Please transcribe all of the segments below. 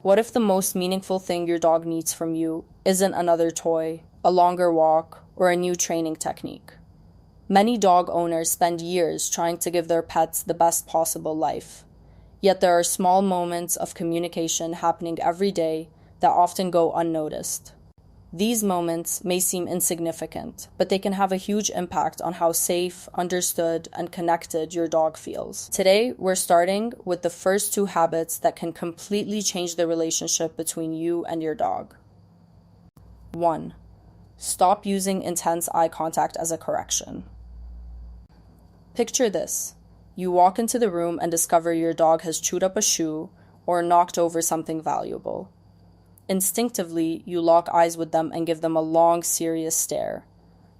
What if the most meaningful thing your dog needs from you isn't another toy, a longer walk, or a new training technique? Many dog owners spend years trying to give their pets the best possible life. Yet there are small moments of communication happening every day that often go unnoticed. These moments may seem insignificant, but they can have a huge impact on how safe, understood, and connected your dog feels. Today, we're starting with the first two habits that can completely change the relationship between you and your dog. 1. Stop using intense eye contact as a correction. Picture this. You walk into the room and discover your dog has chewed up a shoe or knocked over something valuable. Instinctively, you lock eyes with them and give them a long, serious stare.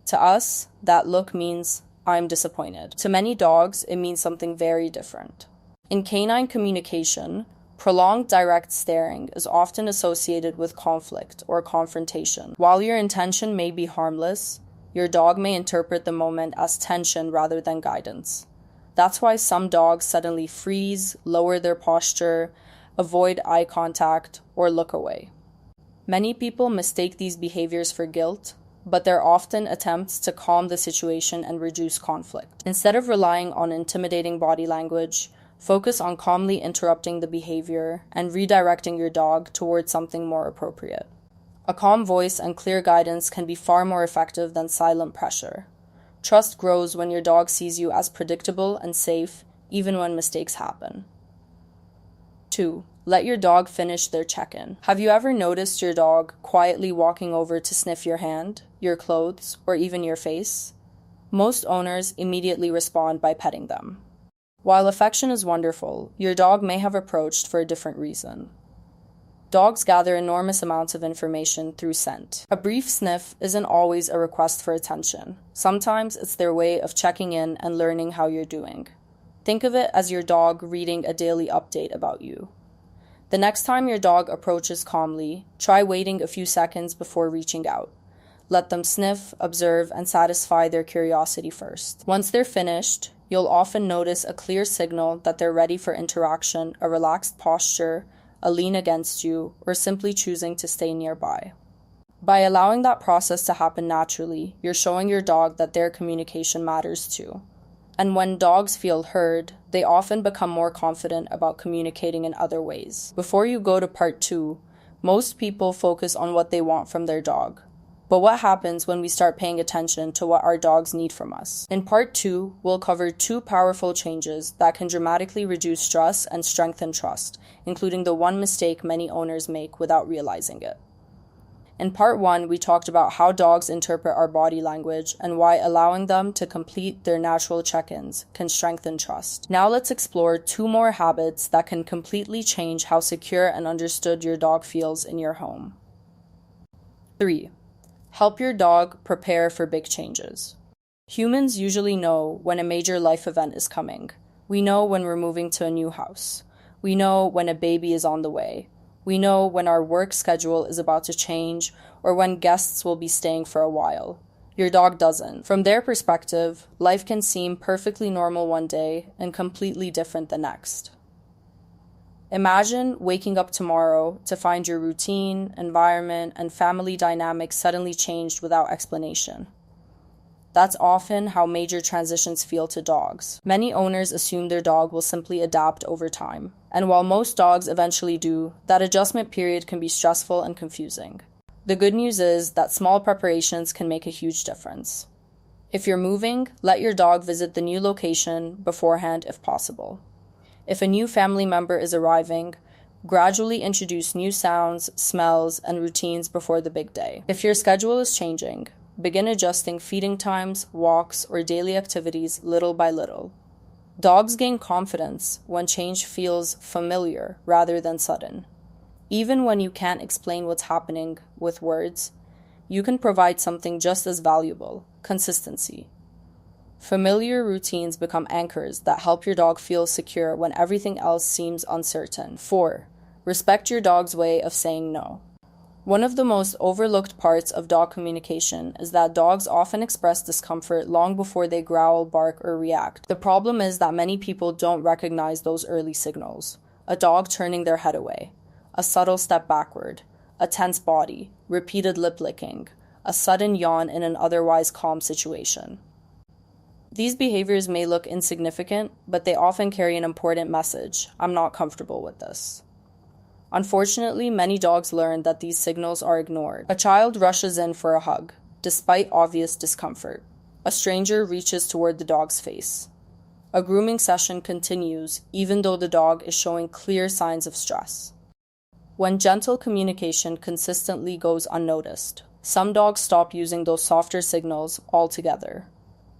To us, that look means, I'm disappointed. To many dogs, it means something very different. In canine communication, prolonged direct staring is often associated with conflict or confrontation. While your intention may be harmless, your dog may interpret the moment as tension rather than guidance. That's why some dogs suddenly freeze, lower their posture, avoid eye contact, or look away. Many people mistake these behaviors for guilt, but they're often attempts to calm the situation and reduce conflict. Instead of relying on intimidating body language, focus on calmly interrupting the behavior and redirecting your dog towards something more appropriate. A calm voice and clear guidance can be far more effective than silent pressure. Trust grows when your dog sees you as predictable and safe, even when mistakes happen. 2. Let your dog finish their check-in. Have you ever noticed your dog quietly walking over to sniff your hand, your clothes, or even your face? Most owners immediately respond by petting them. While affection is wonderful, your dog may have approached for a different reason. Dogs gather enormous amounts of information through scent. A brief sniff isn't always a request for attention. Sometimes it's their way of checking in and learning how you're doing. Think of it as your dog reading a daily update about you. The next time your dog approaches calmly, try waiting a few seconds before reaching out. Let them sniff, observe, and satisfy their curiosity first. Once they're finished, you'll often notice a clear signal that they're ready for interaction, a relaxed posture, a lean against you, or simply choosing to stay nearby. By allowing that process to happen naturally, you're showing your dog that their communication matters too. And when dogs feel heard, they often become more confident about communicating in other ways. Before you go to part 2, most people focus on what they want from their dog. But what happens when we start paying attention to what our dogs need from us? In part 2, we'll cover 2 powerful changes that can dramatically reduce stress and strengthen trust, including the one mistake many owners make without realizing it. In part 1, we talked about how dogs interpret our body language and why allowing them to complete their natural check-ins can strengthen trust. Now let's explore 2 more habits that can completely change how secure and understood your dog feels in your home. 3. Help your dog prepare for big changes. Humans usually know when a major life event is coming. We know when we're moving to a new house. We know when a baby is on the way. We know when our work schedule is about to change or when guests will be staying for a while. Your dog doesn't. From their perspective, life can seem perfectly normal one day and completely different the next. Imagine waking up tomorrow to find your routine, environment, and family dynamics suddenly changed without explanation. That's often how major transitions feel to dogs. Many owners assume their dog will simply adapt over time. And while most dogs eventually do, that adjustment period can be stressful and confusing. The good news is that small preparations can make a huge difference. If you're moving, let your dog visit the new location beforehand if possible. If a new family member is arriving, gradually introduce new sounds, smells, and routines before the big day. If your schedule is changing, begin adjusting feeding times, walks, or daily activities little by little. Dogs gain confidence when change feels familiar rather than sudden. Even when you can't explain what's happening with words, you can provide something just as valuable: consistency. Familiar routines become anchors that help your dog feel secure when everything else seems uncertain. 4. Respect your dog's way of saying no. One of the most overlooked parts of dog communication is that dogs often express discomfort long before they growl, bark, or react. The problem is that many people don't recognize those early signals. A dog turning their head away, a subtle step backward, a tense body, repeated lip licking, a sudden yawn in an otherwise calm situation. These behaviors may look insignificant, but they often carry an important message. I'm not comfortable with this. Unfortunately, many dogs learn that these signals are ignored. A child rushes in for a hug, despite obvious discomfort. A stranger reaches toward the dog's face. A grooming session continues, even though the dog is showing clear signs of stress. When gentle communication consistently goes unnoticed, some dogs stop using those softer signals altogether.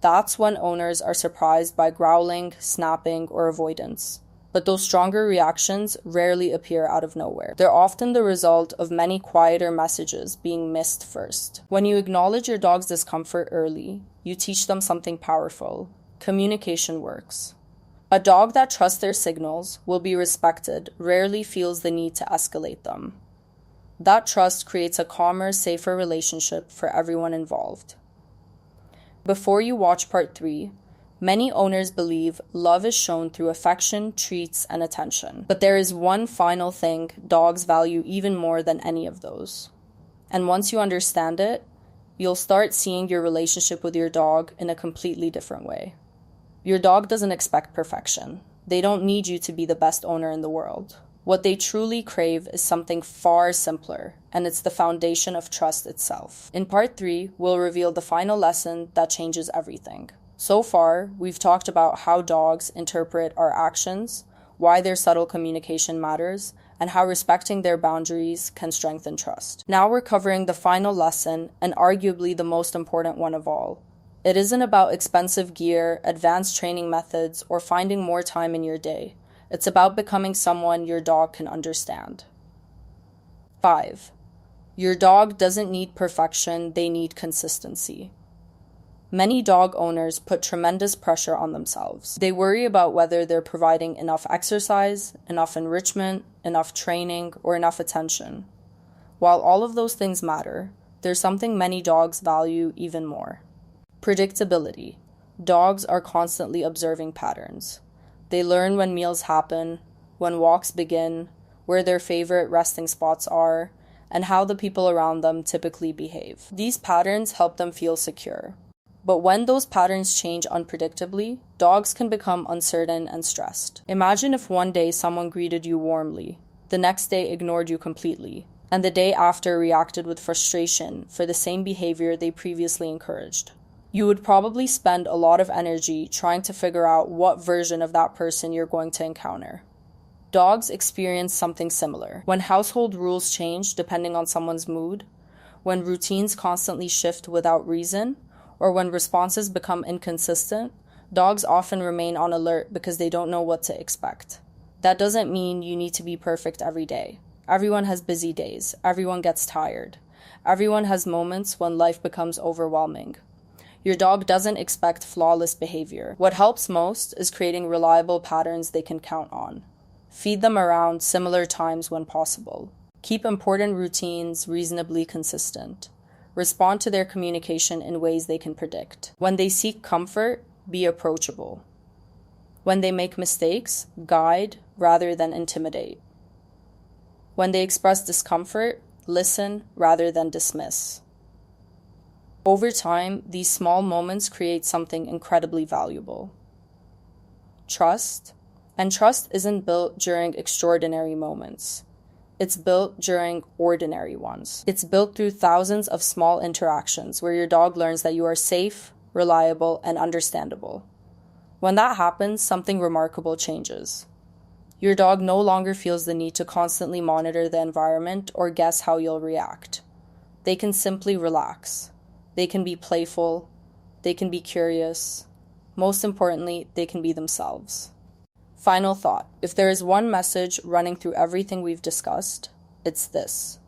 That's when owners are surprised by growling, snapping, or avoidance. But those stronger reactions rarely appear out of nowhere. They're often the result of many quieter messages being missed first. When you acknowledge your dog's discomfort early, you teach them something powerful. Communication works. A dog that trusts their signals will be respected, rarely feels the need to escalate them. That trust creates a calmer, safer relationship for everyone involved. Before you watch part 3, many owners believe love is shown through affection, treats, and attention. But there is one final thing dogs value even more than any of those. And once you understand it, you'll start seeing your relationship with your dog in a completely different way. Your dog doesn't expect perfection. They don't need you to be the best owner in the world. What they truly crave is something far simpler, and it's the foundation of trust itself. In part 3, we'll reveal the final lesson that changes everything. So far, we've talked about how dogs interpret our actions, why their subtle communication matters, and how respecting their boundaries can strengthen trust. Now we're covering the final lesson, and arguably the most important one of all. It isn't about expensive gear, advanced training methods, or finding more time in your day. It's about becoming someone your dog can understand. 5. Your dog doesn't need perfection, they need consistency. Many dog owners put tremendous pressure on themselves. They worry about whether they're providing enough exercise, enough enrichment, enough training, or enough attention. While all of those things matter, there's something many dogs value even more. Predictability. Dogs are constantly observing patterns. They learn when meals happen, when walks begin, where their favorite resting spots are, and how the people around them typically behave. These patterns help them feel secure. But when those patterns change unpredictably, dogs can become uncertain and stressed. Imagine if one day someone greeted you warmly, the next day ignored you completely, and the day after reacted with frustration for the same behavior they previously encouraged. You would probably spend a lot of energy trying to figure out what version of that person you're going to encounter. Dogs experience something similar. When household rules change depending on someone's mood, when routines constantly shift without reason, or when responses become inconsistent, dogs often remain on alert because they don't know what to expect. That doesn't mean you need to be perfect every day. Everyone has busy days. Everyone gets tired. Everyone has moments when life becomes overwhelming. Your dog doesn't expect flawless behavior. What helps most is creating reliable patterns they can count on. Feed them around similar times when possible. Keep important routines reasonably consistent. Respond to their communication in ways they can predict. When they seek comfort, be approachable. When they make mistakes, guide rather than intimidate. When they express discomfort, listen rather than dismiss. Over time, these small moments create something incredibly valuable. Trust. And trust isn't built during extraordinary moments. It's built during ordinary ones. It's built through thousands of small interactions where your dog learns that you are safe, reliable, and understandable. When that happens, something remarkable changes. Your dog no longer feels the need to constantly monitor the environment or guess how you'll react. They can simply relax. They can be playful. They can be curious. Most importantly, they can be themselves. Final thought. If there is one message running through everything we've discussed, it's this.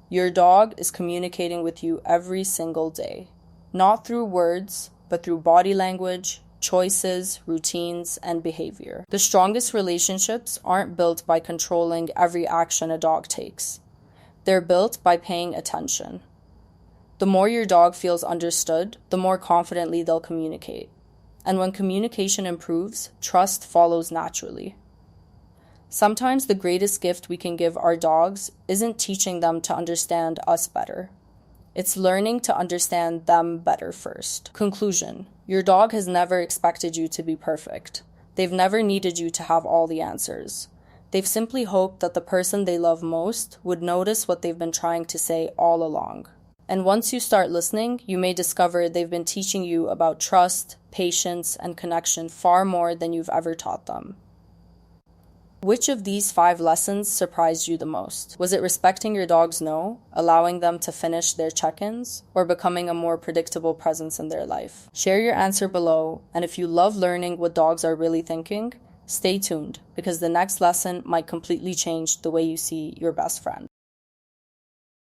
Your dog is communicating with you every single day. Not through words, but through body language, choices, routines, and behavior. The strongest relationships aren't built by controlling every action a dog takes. They're built by paying attention. The more your dog feels understood, the more confidently they'll communicate. And when communication improves, trust follows naturally. Sometimes the greatest gift we can give our dogs isn't teaching them to understand us better. It's learning to understand them better first. Conclusion: your dog has never expected you to be perfect. They've never needed you to have all the answers. They've simply hoped that the person they love most would notice what they've been trying to say all along. And once you start listening, you may discover they've been teaching you about trust, patience, and connection far more than you've ever taught them. Which of these 5 lessons surprised you the most? Was it respecting your dog's no, allowing them to finish their check-ins, or becoming a more predictable presence in their life? Share your answer below, and if you love learning what dogs are really thinking, stay tuned, because the next lesson might completely change the way you see your best friend.